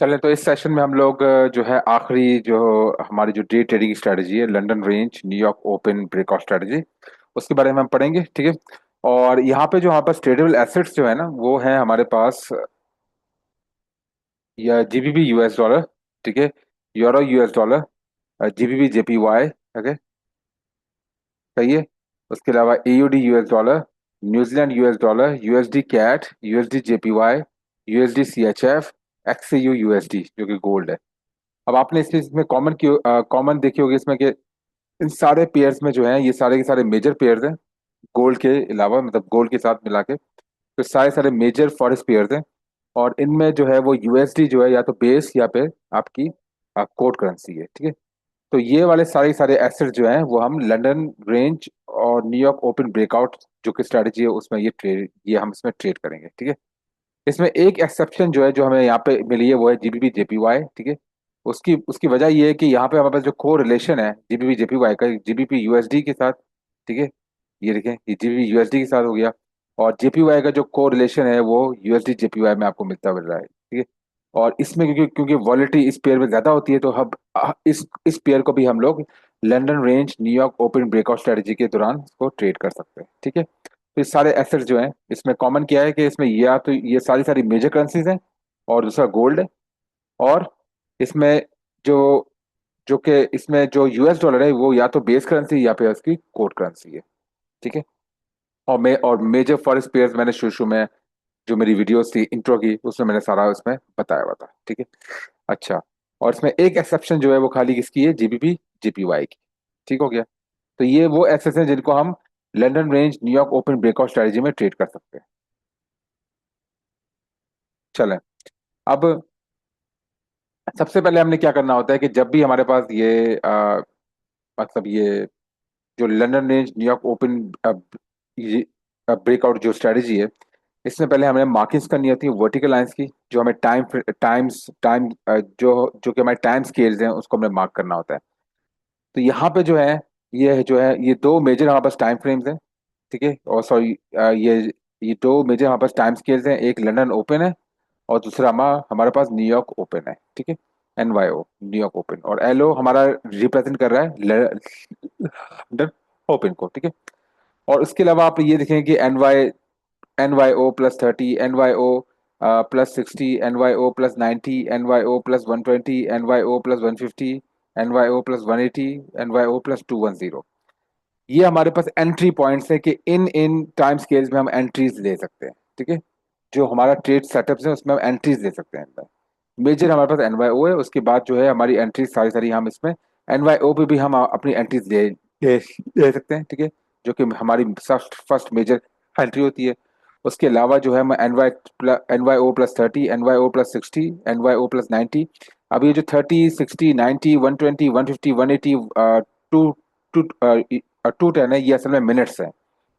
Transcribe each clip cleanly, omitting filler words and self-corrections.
चलें तो इस सेशन में हम लोग जो है आखिरी जो हमारी जो डे ट्रेडिंग स्ट्रेटजी है, London range New York open breakout strategy, उसके बारे में हम पढ़ेंगे। ठीक है। और यहाँ पे जो हमारे पास ट्रेडेबल एसेट्स जो है ना, वो है हमारे पास या जीबीपी यूएस डॉलर। ठीक है। Euro US dollar, GBP JPY. Okay. सही है। उसके अलावा AUD US dollar, New Zealand US dollar, USD CAD, USD JPY, USD CHF, XAU USD जो कि गोल्ड है। अब आपने इसमें कॉमन देखी होगी इसमें कि इन सारे पेयर्स में जो है, ये सारे के सारे मेजर पेयर्स हैं। गोल्ड के अलावा, मतलब गोल्ड के साथ मिला के तो सारे सारे मेजर फॉरेक्स पेयर्स हैं। और इनमें जो है वो यूएसडी जो है या तो बेस या फिर आपकी कोड करेंसी है। ठीक है। तो ये वाले सारे के सारे एसेट जो हैं वो हम लंदन रेंज और न्यूयॉर्क ओपन ब्रेकआउट जो कि स्ट्रेटजी है उसमें ये हम इसमें ट्रेड करेंगे। ठीक है। इसमें एक एक्सेप्शन जो है जो हमें यहाँ पे मिली है वो है जीबीपी जेपीवाई। ठीक है। उसकी उसकी वजह ये है कि यहाँ पे हमारे पास जो को रिलेशन है जीबीपी जेपीवाई का, जीबीपी यूएसडी के साथ। ठीक है। ये देखें, ये जीबीपी यूएसडी के साथ हो गया। और जेपीवाई का जो को रिलेशन है वो यूएसडी जेपीवाई में आपको मिल रहा है। ठीक है। और इसमें क्योंकि क्योंकि वॉलिटी इस पेयर में ज्यादा होती है तो हम इस पेयर को भी हम लोग London range New York open breakout strategy के दौरान इसको ट्रेड कर सकते हैं। ठीक है। तो ये सारे एसेट्स जो हैं इसमें कॉमन क्या है कि इसमें या तो ये सारी सारी मेजर करेंसीज हैं और दूसरा गोल्ड है। और इसमें जो जो कि इसमें जो यूएस डॉलर है वो या तो बेस करेंसी या फिर उसकी कोड करेंसी है। ठीक है। और मेजर फॉरेक्स पेयर्स मैंने शुरू शुरू में जो मेरी वीडियोस थी इंट्रो की उसमें मैंने सारा उसमें बताया हुआ था। ठीक है। अच्छा। और इसमें एक एक्सेप्शन जो है वो खाली किसकी है, जीबीपी जेपीवाई की। ठीक हो गया। तो ये वो एसेट्स हैं जिनको हम London range New York open breakout strategy में ट्रेड कर सकते हैं। चलें। अब सबसे पहले हमने क्या करना होता है कि जब भी हमारे पास ये मतलब ये जो लंदन रेंज न्यूयॉर्क ओपन ये ब्रेकआउट जो स्ट्रेटजी है, इसमें पहले हमें मार्किंग्स करनी होती है वर्टिकल लाइंस की, जो हमें टाइम जो जो कि हमारे टाइम स्केल्स हैं उसको हमें मार्क करना होता है। तो यहाँ पे जो है ये दो मेजर हमारे पास टाइम फ्रेम्स हैं। ठीक है। और सॉरी, ये दो मेजर हमारे पास टाइम स्केल्स हैं, एक लंदन ओपन है और दूसरा हमारे पास न्यूयॉर्क ओपन है। ठीक है। NYO न्यूयॉर्क ओपन, और LO हमारा रिप्रेजेंट कर रहा है लंदन ओपन को। ठीक है। और उसके अलावा आप ये देखें कि NYO +30, NYO +60, NYO +90, NYO +120, NYO +150, NYO +180, NYO +210। ये हमारे पास एंट्री पॉइंट्स है कि इन इन टाइम स्केल्स में हम एंट्रीज ले सकते हैं। ठीक है। जो हमारा ट्रेड सेटअप है उसमें हम एंट्रीज ले सकते हैं। मेजर हमारे पास NYO है, उसके बाद जो है हमारी एंट्रीज सारी सारी हम इसमें NYO पे भी हम अपनी एंट्रीज ले सकते हैं। ठीक है। जो कि हमारी फर्स्ट फर्स्ट मेजर एंट्री होती है। उसके अलावा जो है हम NYO +30, NYO +60, NYO +90। अब ये जो 30, 60, 90, 120, 150, 180, टू टू 210 है, ये असल में मिनट्स है।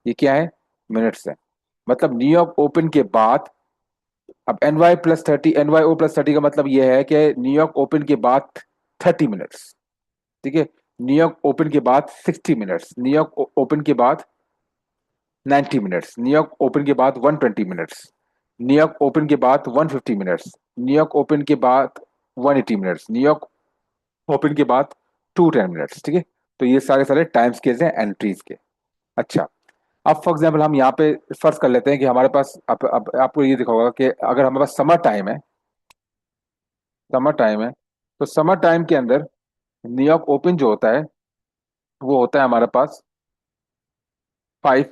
ये क्या है? मिनट्स है। मतलब न्यूयॉर्क ओपन के बाद, अब NYO +30 का मतलब यह है कि न्यूयॉर्क ओपन के बाद 30 मिनट्स। ठीक है। न्यूयॉर्क ओपन के बाद 60 मिनट्स, न्यूयॉर्क ओपन के बाद 90 मिनट्स, न्यूयॉर्क ओपन के बाद 120 मिनट्स, न्यूयॉर्क ओपन के बाद 150 मिनट्स, न्यूयॉर्क ओपन के बाद 180 मिनट्स, न्यूयॉर्क ओपन के बाद 210 मिनट्स। ठीक है। तो ये सारे सारे टाइम स्केल्स हैं एंट्रीज के। अच्छा। अब फॉर एग्जाम्पल हम यहाँ पे फर्ज कर लेते हैं कि हमारे पास अब आपको ये दिखा होगा कि अगर हमारे पास समर टाइम है तो समर टाइम के अंदर न्यूयॉर्क ओपन जो होता है वो होता है हमारे पास 5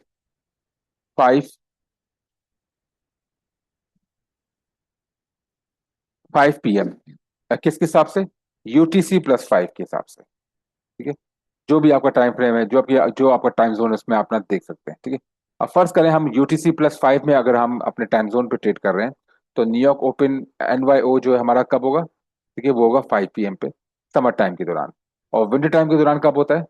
5 PM। किसके हिसाब से? UTC +5 के हिसाब से। ठीक है। जो भी आपका टाइम फ्रेम है, जो आपका टाइम जोन है उसमें आप अपना देख सकते हैं। ठीक है। अब फर्ज करें हम UTC +5 में अगर हम अपने टाइम जोन पे ट्रेड कर रहे हैं तो न्यूयॉर्क ओपन NYO जो है हमारा कब होगा? ठीक है, वो होगा 5 PM पे, समर टाइम के दौरान। और विंटर टाइम के दौरान कब होता है?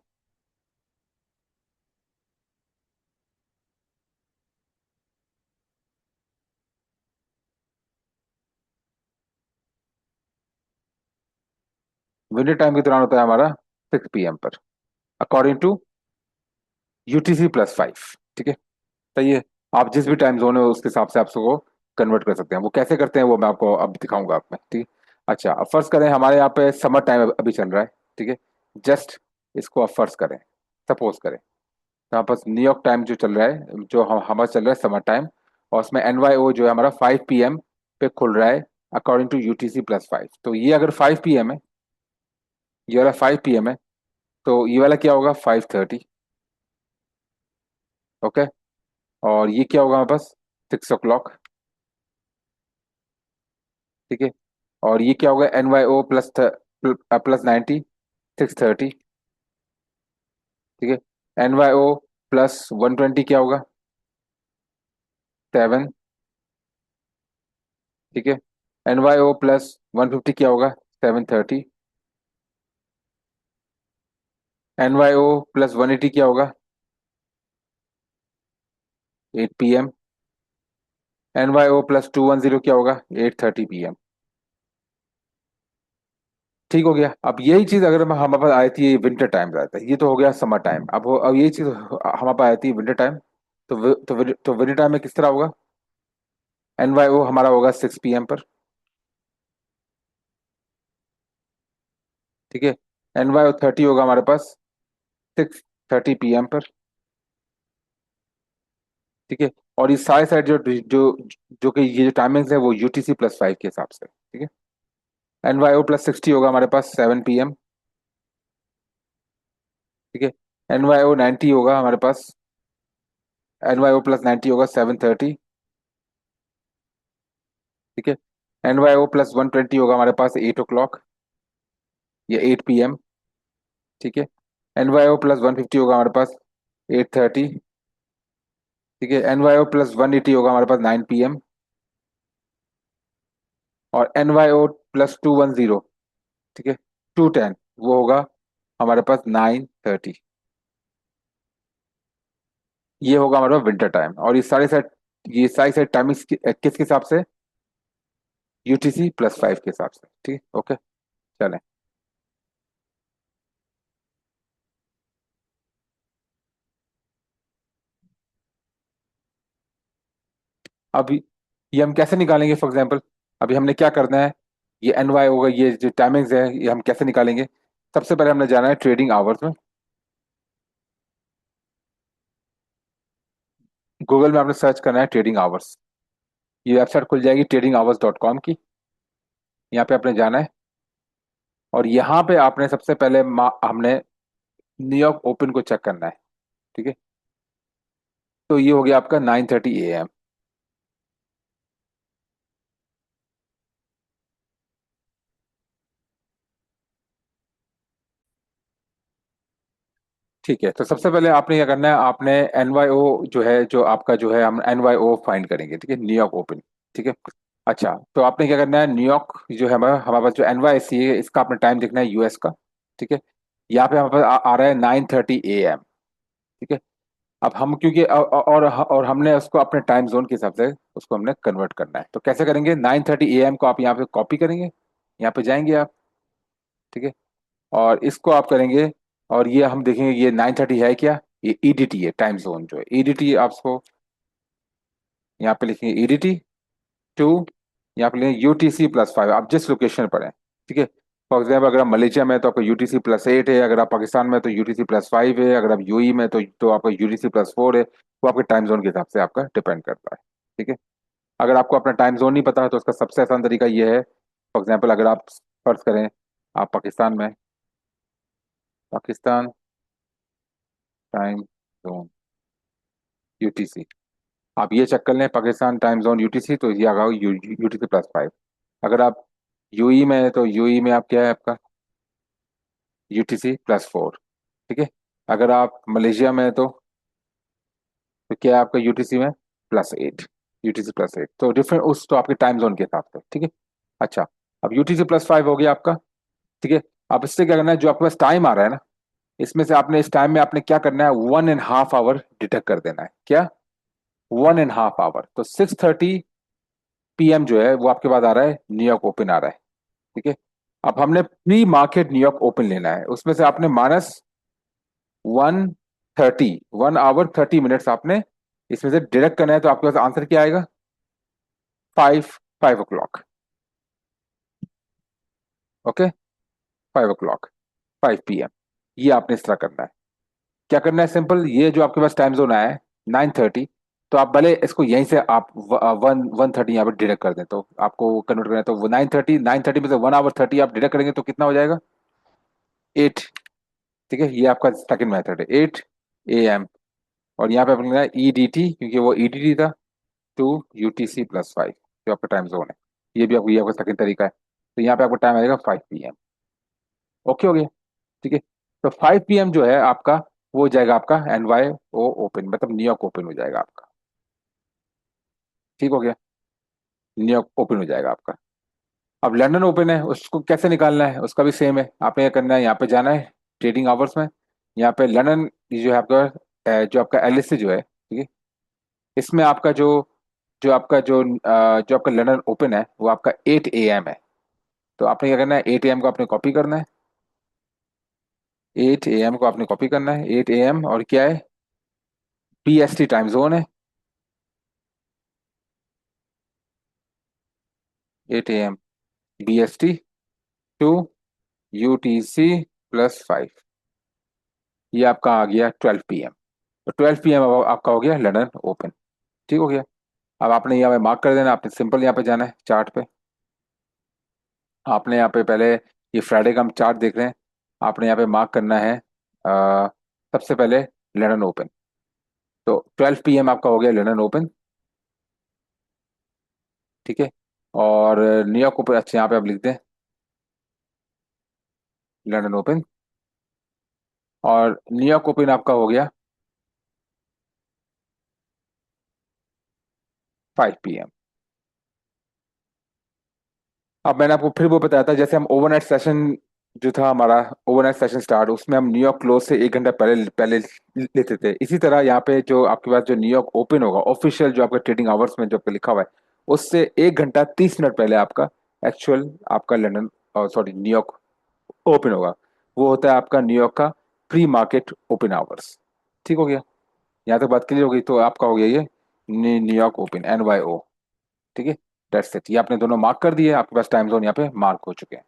विंटर टाइम के दौरान होता है हमारा 6 PM पर, अकॉर्डिंग टू UTC +5। ठीक है। तो ये आप जिस भी टाइम जोन है उसके हिसाब से आप उसको कन्वर्ट कर सकते हैं। वो कैसे करते हैं वो मैं आपको अब दिखाऊंगा आप में। ठीक है। अच्छा, अब फर्ज करें हमारे यहाँ पे समर टाइम अभी चल रहा है, ठीक है। जस्ट इसको अब फर्ज करें, सपोज करें यहाँ पर न्यूयॉर्क टाइम जो चल रहा है, जो हम हमारा चल रहा है समर टाइम, और उसमें NYO जो है हमारा 5 PM पे खुल रहा है अकॉर्डिंग टू UTC+5। तो ये अगर 5 PM है, ये वाला 5 PM है, तो ये वाला क्या होगा 5:30। ओके। और ये क्या होगा हमारे पास 6 o'clock। ठीक है। और ये क्या होगा NYO प्लस 90, 6:30। ठीक है। NYO+120 क्या होगा 7। ठीक है। NYO+150 क्या होगा 7:30। NYO+180 क्या होगा 8 PM। NYO+210 क्या होगा 8:30 PM। ठीक हो गया। अब यही चीज अगर हमारे पास आई थी विंटर टाइम आता है, ये तो हो गया समर टाइम। अब यही चीज हमारे पास आई थी विंटर टाइम। तो विंटर टाइम में किस तरह होगा, NYO हमारा होगा 6 PM पर। ठीक है। NYO30 होगा हमारे पास 6:30 PM पर। ठीक है। और ये सारे साइड जो जो जो कि ये जो टाइमिंग्स है वो UTC+5 के हिसाब से, ठीक है। NYO+60 होगा हमारे पास 7 PM। ठीक है। NYO90 होगा हमारे पास, NYO+90 होगा 7:30। ठीक है। NYO+120 होगा हमारे पास 8 o'clock या 8 PM। ठीक है। NYO+150 होगा हमारे पास 8:30। ठीक है। NYO+180 होगा हमारे पास 9 PM। और NYO+210, ठीक है, 210, वो होगा हमारे पास 9:30। ये होगा हमारे पास विंटर टाइम। और ये सारी सेट टाइमिंग किसके हिसाब से, UTC+5 के हिसाब से, ठीक है। ओके। चलें। अभी ये हम कैसे निकालेंगे फॉर एग्जांपल, अभी हमने क्या करना है, ये NY होगा, ये जो टाइमिंग्स है ये हम कैसे निकालेंगे। सबसे पहले हमने जाना है ट्रेडिंग आवर्स में। गूगल में आपने सर्च करना है ट्रेडिंग आवर्स। ये वेबसाइट खुल जाएगी tradingours.com की। यहाँ पे आपने जाना है, और यहाँ पे आपने सबसे पहले हमने न्यूयॉर्क ओपन को चेक करना है। ठीक है। तो ये हो गया आपका 9:30 AM। ठीक है। तो सबसे पहले आपने क्या करना है, आपने NYO जो है, जो आपका जो है, हम NYO फाइंड करेंगे, ठीक है, न्यूयॉर्क ओपन। ठीक है। अच्छा, तो आपने क्या करना है, न्यूयॉर्क जो है हमारा हमारे पास जो NYSE है, इसका आपने टाइम देखना है US का। ठीक है। यहाँ पे हमारे पास आ रहा है 9:30 AM। ठीक है। अब हम क्योंकि और हमने उसको अपने टाइम जोन के हिसाब से उसको हमने कन्वर्ट करना है। तो कैसे करेंगे, 9:30 AM को आप यहाँ पे कॉपी करेंगे, यहाँ पे जाएंगे आप। ठीक है। और इसको आप करेंगे, और ये हम देखेंगे ये 9:30 है क्या, ये EDT है, टाइम जोन जो है EDT। आपको यहाँ पे लिखेंगे EDT 2, यहाँ पे लिखेंगे UTC+5, आप जिस लोकेशन पर हैं। ठीक है। फॉर एग्जाम्पल अगर आप मलेशिया में तो आपका UTC+8 है, अगर आप पाकिस्तान में तो UTC+5 है, अगर आप UAE में तो आपका UTC+4 है। वो आपके टाइम जोन के हिसाब से आपका डिपेंड करता है। ठीक है। अगर आपको अपना टाइम जोन नहीं पता है तो उसका सबसे आसान तरीका ये है, फॉर एग्जाम्पल अगर आप फर्ज करें आप पाकिस्तान में, पाकिस्तान टाइम जोन UTC, आप ये चेक कर लें पाकिस्तान टाइम जोन UTC, तो ये आगा UTC+5। अगर आप UAE में है तो UAE में आप क्या है आपका UTC+4। ठीक है। अगर आप मलेशिया में है तो क्या है आपका UTC में +8, UTC+8। तो डिफरेंट उस तो आपके टाइम जोन के हिसाब से, ठीक है। अच्छा, अब UTC+5 हो गया आपका। ठीक है। अब इससे क्या करना है, जो आपके पास टाइम आ रहा है ना, इसमें से आपने इस टाइम में आपने क्या करना है, 1.5 आवर डिटेक्ट कर देना है। क्या, 1.5 आवर। तो 6:30 PM जो है वो आपके पास आ रहा है न्यूयॉर्क ओपन आ रहा है। ठीक है। अब हमने प्री मार्केट न्यूयॉर्क ओपन लेना है, उसमें से आपने -1:30, 1 आवर 30 मिनट्स आपने इसमें से डिडक्ट करना है। तो आपके पास आंसर क्या आएगा, 5 5 o'clock। Okay, 5 o'clock, 5 p.m. ये आपने इस तरह करना है। क्या करना है, सिंपल, ये जो आपके पास टाइम जोन आया है 9:30, तो आप भले इसको यहीं से आप 1:30 यहाँ पर डिडक्ट कर दें, तो आपको कन्वर्ट करना है, तो वो 9:30 में से 1 hour 30 आप डिडक्ट करेंगे तो कितना हो जाएगा, 8। ठीक है, ये आपका सेकंड मेथड है, 8 a.m. और यहाँ पे अपने लेना EDT, क्योंकि वो EDT था, टू UTC+5, जो आपका टाइम जोन है। ये आपका सेकंड तरीका है, तो यहाँ पे आपका टाइम आएगा 5 p.m. ओके हो गया। ठीक है, तो 5 p.m. जो है आपका, वो हो जाएगा आपका NYO ओपन, मतलब न्यूयॉर्क ओपन हो जाएगा आपका। ठीक हो गया, न्यूयॉर्क ओपन हो जाएगा आपका। अब लंदन ओपन है, उसको कैसे निकालना है, उसका भी सेम है। आपने क्या करना है, यहाँ पे जाना है ट्रेडिंग आवर्स में, यहाँ पे लंदन, ये जो है आपका जो आपका LSE जो है, ठीक है, इसमें आपका जो जो आपका लंदन ओपन है वो आपका 8 a.m. है। तो आपने क्या करना है, 8 a.m. को आपने कॉपी करना है, 8 a.m. को आपने कॉपी करना है, 8 a.m. और क्या है, PST टाइम जोन है, 8 a.m. BST टू UTC+5, ये आपका आ गया 12 p.m. तो 12 p.m. अब आपका हो गया लंदन ओपन। ठीक हो गया। अब आपने यहाँ पे मार्क कर देना, आपने सिंपल यहाँ पे जाना है चार्ट पे। आपने यहाँ पे पहले, ये फ्राइडे का हम चार्ट देख रहे हैं, आपने यहाँ पे मार्क करना है सबसे पहले लंदन ओपन। तो 12 p.m. आपका हो गया लंदन ओपन। ठीक है, और न्यूयॉर्क ओपन, अच्छा यहाँ पे आप लिख दें लंदन ओपन, और न्यूयॉर्क ओपन आपका हो गया 5 p.m. अब मैंने आपको फिर वो बताया था, जैसे हम ओवरनाइट सेशन जो था हमारा, ओवरनाइट सेशन स्टार्ट, उसमें हम न्यूयॉर्क क्लोज से 1 घंटा पहले पहले लेते थे। इसी तरह यहाँ पे जो आपके पास जो न्यूयॉर्क ओपन होगा ऑफिशियल, जो आपका ट्रेडिंग आवर्स में जो आपका लिखा हुआ है, उससे 1 घंटा 30 मिनट पहले आपका एक्चुअल आपका लंदन, सॉरी, न्यूयॉर्क ओपन होगा। वो होता है आपका न्यूयॉर्क का प्री मार्केट ओपन आवर्स। ठीक हो गया, यहाँ तक बात क्लियर हो गई। तो आपका हो गया ये न्यूयॉर्क ओपन NYO। ठीक है, दैट्स इट, ये आपने दोनों मार्क कर दिए, आपके पास टाइम जोन यहाँ पे मार्क हो चुके हैं।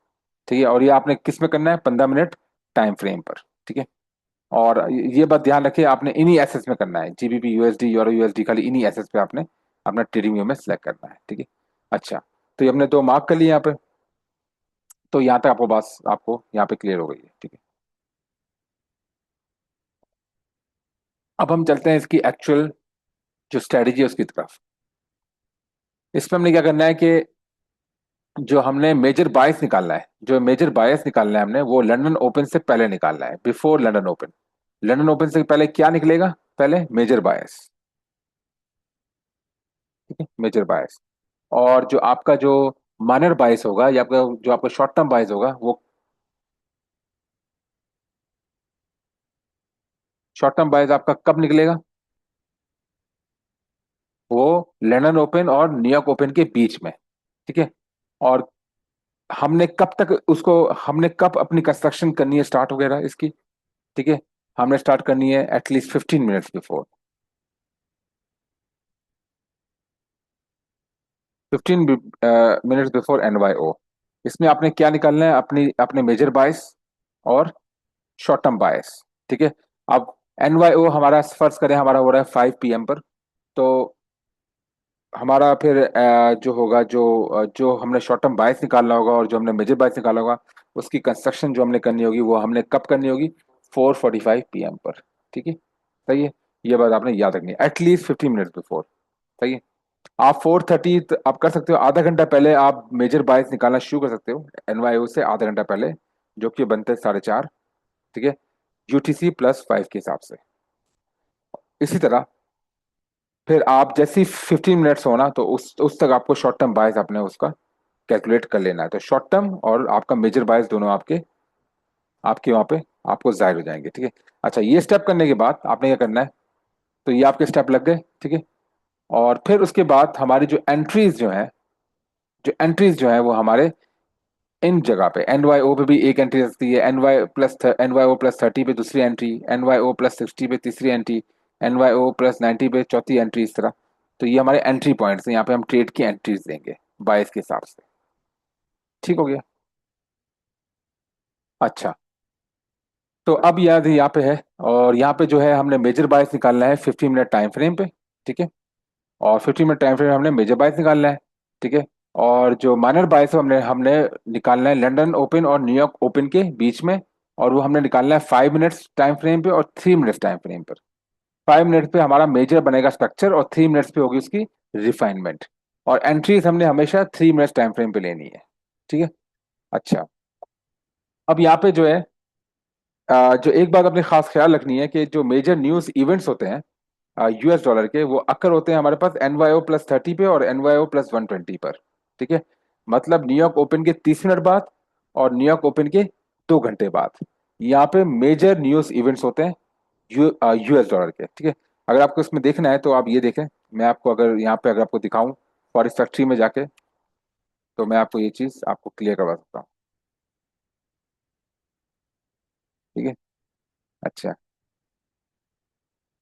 ठीक है, और ये आपने किस में करना है, 15 मिनट टाइम फ्रेम पर। ठीक है, और ये बात ध्यान रखिए, आपने इन्हीं एसेट्स में करना है, GBP USD यूरो USD, खाली इन्हीं एसेट्स पे आपने अपना ट्रेडिंग व्यू में सेलेक्ट करना है। ठीक है, अच्छा, तो ये हमने दो मार्क कर लिए यहाँ पे। तो यहाँ तक आपको बात आपको यहाँ पे क्लियर हो गई है। ठीक है, अब हम चलते हैं इसकी एक्चुअल जो स्ट्रेटेजी है उसकी तरफ। इसमें हमने क्या करना है कि जो हमने मेजर बायस निकालना है, जो मेजर बायस निकालना है हमने, वो लंदन ओपन से पहले निकालना है, before London open. London open से पहले क्या निकलेगा, पहले मेजर बायस। ठीक है, मेजर बायस। और जो आपका जो माइनर बायस होगा, या आपका जो आपका शॉर्ट टर्म बायस होगा, वो शॉर्ट टर्म बायस आपका कब निकलेगा, वो लंदन ओपन और न्यूयॉर्क ओपन के बीच में। ठीक है, और हमने कब अपनी कंस्ट्रक्शन करनी है स्टार्ट वगैरह इसकी। ठीक है, हमने स्टार्ट करनी है at least 15 minutes before, 15 minutes before NYO। इसमें आपने क्या निकालना है, अपनी अपने मेजर बायस और शॉर्ट टर्म बायस। ठीक है, अब NYO हमारा फर्ज करें हमारा हो रहा है 5 p.m. पर। तो हमारा फिर जो होगा, जो हमने शॉर्ट टर्म बायस निकालना होगा और जो हमने मेजर बायस निकालना होगा, उसकी कंस्ट्रक्शन जो हमने करनी होगी वो हमने कब करनी होगी, 4:45 p.m. पर। ठीक है, सही है, ये बात आपने याद रखनी है, एटलीस्ट 15 मिनट्स बिफोर। सही है, आप 4:30 आप कर सकते हो, आधा घंटा पहले आप मेजर बायस निकालना शुरू कर सकते हो NYO से आधा घंटा पहले, जो कि बनते हैं 4:30। ठीक है, UTC+5 के हिसाब से। इसी तरह फिर आप जैसी 15 मिनट्स होना, तो उस तक आपको शॉर्ट टर्म बायस आपने उसका कैलकुलेट कर लेना है। तो शॉर्ट टर्म और आपका मेजर बायस दोनों आपके आपके वहां पे आपको जाहिर हो जाएंगे। ठीक है, अच्छा, ये स्टेप करने के बाद आपने क्या करना है, तो ये आपके स्टेप लग गए। ठीक है, और फिर उसके बाद हमारी जो है वो हमारे इन जगह पे NYO पे भी एक एंट्री रखती है, NYO+30 पे दूसरी एंट्री, NYO+60 पे तीसरी एंट्री, NYO+90 पे चौथी एंट्री, इस तरह। तो ये हमारे एंट्री पॉइंट्स हैं, यहाँ पे हम ट्रेड की एंट्रीज देंगे बायस के हिसाब से। ठीक हो गया। अच्छा, तो अब याद यहाँ पे है, और यहाँ पे जो है हमने मेजर बायस निकालना है 50 मिनट टाइम फ्रेम पे। ठीक है, और 50 मिनट टाइम फ्रेम हमने मेजर बायस निकालना है। ठीक है, और जो माइनर बायस हमने हमने निकालना है लंदन ओपन और न्यूयॉर्क ओपन के बीच में, और वो हमने निकालना है 5 मिनट्स टाइम फ्रेम पे और 3 मिनट्स टाइम फ्रेम पर। 5 मिनट पे हमारा मेजर बनेगा स्ट्रक्चर, और 3 मिनट्स पे होगी उसकी रिफाइनमेंट। और एंट्रीज हमने हमेशा 3 मिनट्स टाइम फ्रेम पे लेनी है। ठीक है। अच्छा, अब यहाँ पे जो है जो एक बात अपने खास ख्याल रखनी है कि जो मेजर न्यूज इवेंट्स होते हैं यूएस डॉलर के, वो अक्कर होते हैं हमारे पास NYO+30 पे और NYO+120 पर। ठीक है, मतलब न्यूयॉर्क ओपन के 30 मिनट बाद और न्यूयॉर्क ओपन के 2 घंटे बाद यहाँ पे मेजर न्यूज इवेंट्स होते हैं यूएस डॉलर के। ठीक है, अगर आपको इसमें देखना है तो आप ये देखें, मैं आपको अगर यहाँ पे अगर आपको दिखाऊं फॉरेक्स फैक्ट्री में जाके, तो मैं आपको ये चीज आपको क्लियर करवा सकता हूँ। ठीक है। अच्छा,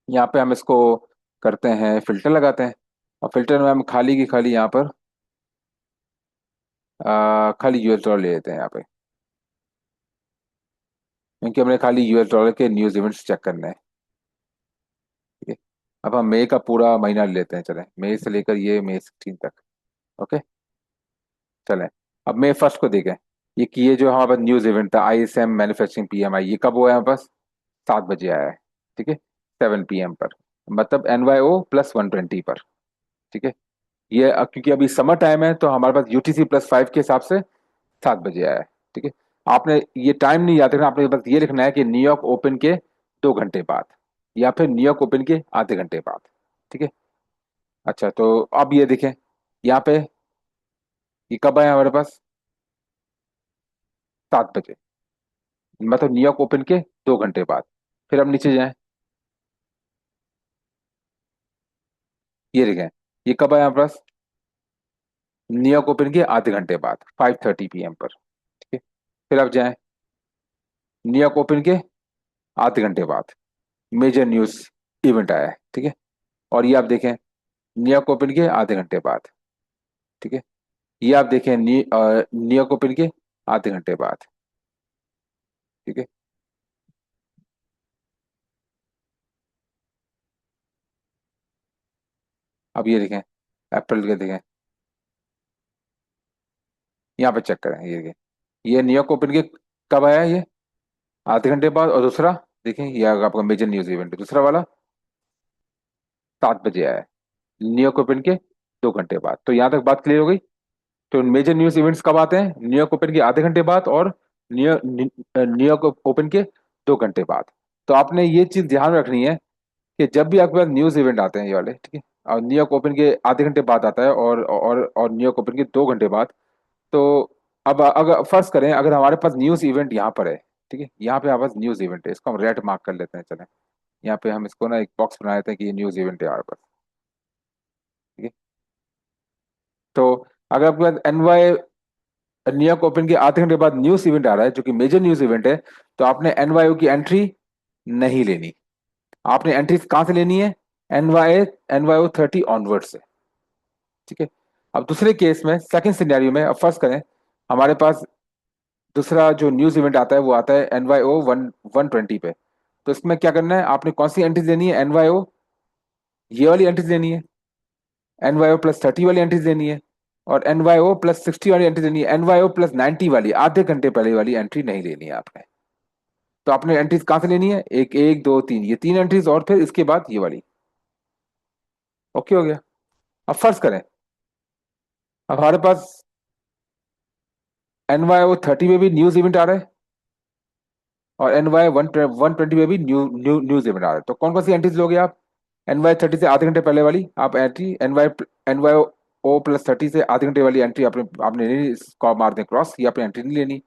यहाँ पे हम इसको करते हैं, फिल्टर लगाते हैं, और फिल्टर में हम खाली की खाली यहाँ पर खाली यूएस डॉलर ले लेते हैं यहाँ पे, क्योंकि हमने खाली यूएस डॉलर के न्यूज इवेंट्स चेक करने हैं। ठीक है, अब हम मई का पूरा महीना ले लेते हैं, चलें मई से लेकर ये मई 16 तक। ओके, चलें, अब मई 1 को देखें। ये जो हमारे पास न्यूज इवेंट था ISM मैन्युफैक्चरिंग PMI, ये कब हुआ है हमारे पास? 7 बजे आया है। ठीक है, 7 PM पर, मतलब NYO+120 पर। ठीक है, ये क्योंकि अभी समर टाइम है तो हमारे पास UTC+5 के हिसाब से 7 बजे आया है। ठीक है, आपने ये टाइम नहीं याद रखना, आपने बस ये लिखना है कि न्यूयॉर्क ओपन के 2 घंटे बाद या फिर न्यूयॉर्क ओपन के आधे घंटे बाद। ठीक है। अच्छा, तो अब ये देखें यहाँ पे, ये कब आया हमारे पास? 7 बजे, मतलब न्यूयॉर्क ओपन के 2 घंटे बाद। फिर हम नीचे जाएं, ये देखें, ये कब आया हमारे पास? न्यूयॉर्क ओपन के आधे घंटे बाद, 5:30 PM पर। ठीक है, फिर आप जाएं, न्यूयॉर्क ओपन के आधे घंटे बाद मेजर न्यूज इवेंट आया है। ठीक है, और ये आप देखें न्यूयॉर्क ओपन के आधे घंटे बाद। ठीक है, ये आप देखें न्यूयॉर्क ओपन के आधे घंटे बाद। ठीक है, अब ये देखें अप्रैल के देखें, यहाँ पे चेक करें, ये देखें, ये न्यूयॉर्क ओपन के कब आया ये? आधे घंटे बाद। और दूसरा देखें, ये आपका मेजर न्यूज इवेंट दूसरा वाला 7 बजे आया है, न्यूयॉर्क ओपन के 2 घंटे बाद। तो यहाँ तक बात क्लियर हो गई। तो मेजर न्यूज इवेंट्स कब आते हैं? न्यूयॉर्क ओपन के आधे घंटे बाद और न्यूयॉर्क ओपन के 2 घंटे बाद। तो आपने ये चीज ध्यान रखनी है कि जब भी आपके पास न्यूज इवेंट आते हैं ये वाले, ठीक है, और न्यूयॉर्क ओपन के आधे घंटे बाद आता है और न्यूयॉर्क ओपन के 2 घंटे बाद, तो अब अगर फर्ज करें अगर हमारे पास न्यूज इवेंट यहाँ पर है, ठीक है, यहाँ पे हमारे पास न्यूज इवेंट है, इसको हम रेड मार्क कर लेते हैं, चलें यहाँ पे हम इसको ना एक बॉक्स बना लेते हैं कि ये न्यूज इवेंट है हमारे पास। ठीक है, तो अगर आपके पास न्यूयॉर्क ओपन के आधे घंटे बाद न्यूज इवेंट आ रहा है जो कि मेजर न्यूज इवेंट है, तो आपने NYO की एंट्री नहीं लेनी। आपने एंट्री कहाँ से लेनी है? NYO30 ऑनवर्ड से। ठीक है, अब दूसरे केस में सेकंड सिनेरियो में अब फर्स्ट करें, हमारे पास दूसरा जो न्यूज इवेंट आता है वो आता है NYO120 पे। तो इसमें क्या करना है, आपने कौन सी एंट्रीज लेनी है? NYO ये वाली एंट्रीज लेनी है, NYO+30 वाली एंट्रीज लेनी है, और NYO+60 वाली एंट्री लेनी है। NYO+90 वाली आधे घंटे पहले वाली एंट्री नहीं लेनी है आपने। तो आपने एंट्रीज कहाँ से लेनी है? एक एक दो तीन, ये 3 एंट्रीज, और फिर इसके बाद ये वाली। ओके हो गया। अब फर्ज करें, अब हमारे पास NYO30 में भी न्यूज इवेंट आ रहा है और NYO120 में भी न्यूज इवेंट आ रहा है, तो कौन कौन सी एंट्रीज लोगे आप? NYO30 से आधे घंटे पहले वाली आप एंट्री, NYO+30 से आधे घंटे वाली एंट्री आपने आपने नहीं, इसको मार दें क्रॉस, ये आपने एंट्री नहीं लेनी।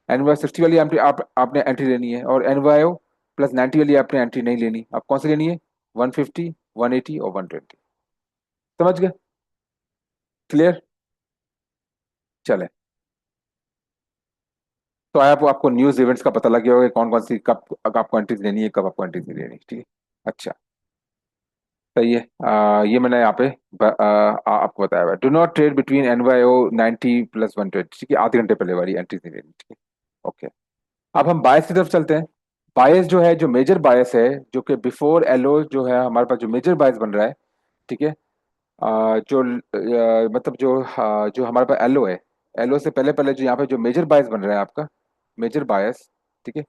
NYO60 वाली एंट्री आपने एंट्री लेनी है, और NYO+90 वाली आपने एंट्री नहीं लेनी। आप कौन सी लेनी है? 150, 180 और 120। समझ गए? क्लियर? चले, तो आपको न्यूज इवेंट्स का पता लग गया होगा कि कौन कौन सी कब आपको एंट्रीज लेनी है, कब आपको एंट्रीज नहीं लेनी। ठीक है, अच्छा, सही है। ये मैंने यहाँ पे आपको बताया हुआ है, do not trade between NYO90+120। ठीक है, आधे घंटे पहले वाली एंट्रीज नहीं लेनी। ठीक है, ओके। अब हम बायस की तरफ चलते हैं। बायस जो है, जो मेजर बायस है, जो कि बिफोर एलओ जो है हमारे पास जो मेजर बायस बन रहा है, ठीक है। मतलब जो हमारे पास एलओ है, एलओ से पहले पहले जो यहाँ पे जो मेजर बायस बन रहा है आपका, मेजर बायस, ठीक है।